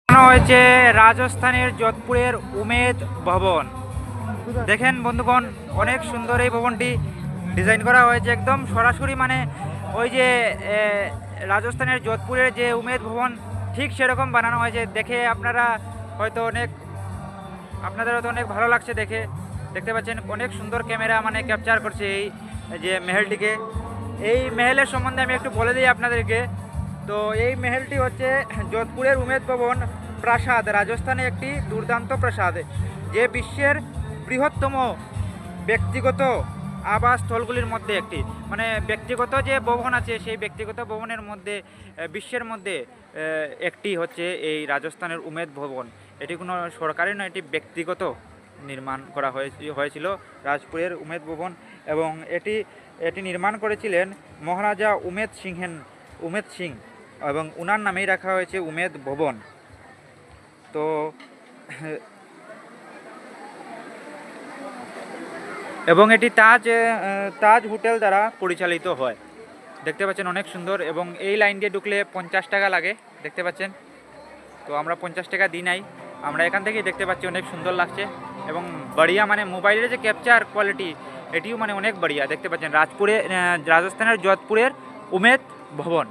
হয়েছে রাজস্থানের যোধপুরের উমেদ ভবন। দেখেন বন্ধুগণ, অনেক সুন্দর এই ভবনটি ডিজাইন করা হয়েছে, একদম সরাসরি মানে ওই যে রাজস্থানের যোধপুরের যে উমেদ ভবন ঠিক সেরকম বানানো হয়েছে। দেখে আপনাদের হয়তো অনেক ভালো লাগছে দেখে। দেখতে পাচ্ছেন অনেক সুন্দর ক্যামেরা মানে ক্যাপচার করছে এই যে মেহেলটিকে। এই মেহেলের সম্বন্ধে আমি একটু বলে দিই আপনাদেরকে। তো এই মেহেলটি হচ্ছে যোধপুরের উমেদ ভবন প্রাসাদ, রাজস্থানে একটি দুর্দান্ত প্রাসাদ, যে বিশ্বের বৃহত্তম ব্যক্তিগত আবাসস্থলগুলির মধ্যে একটি। মানে ব্যক্তিগত যে ভবন আছে সেই ব্যক্তিগত ভবনের মধ্যে বিশ্বের মধ্যে একটি হচ্ছে এই রাজস্থানের উমেদ ভবন। এটি কোনো সরকারি নয়, এটি ব্যক্তিগত নির্মাণ করা হয়েছিল রাজপুরের উমেদ ভবন। এবং এটি নির্মাণ করেছিলেন মহারাজা উমেদ সিং, এবং উনার নামেই রাখা হয়েছে উমেদ ভবন। তো এবং এটি তাজ হোটেল দ্বারা পরিচালিত হয়। দেখতে পাচ্ছেন অনেক সুন্দর। এবং এই লাইন দিয়ে ঢুকলে 50 টাকা লাগে, দেখতে পাচ্ছেন। তো আমরা 50 টাকা দিই নাই, আমরা এখান থেকেই দেখতে পাচ্ছি। অনেক সুন্দর লাগছে এবং বাড়িয়া, মানে মোবাইলের যে ক্যাপচার কোয়ালিটি এটিও মানে অনেক বাড়িয়া। দেখতে পাচ্ছেন রাজস্থানের যোধপুরের উমেদ ভবন।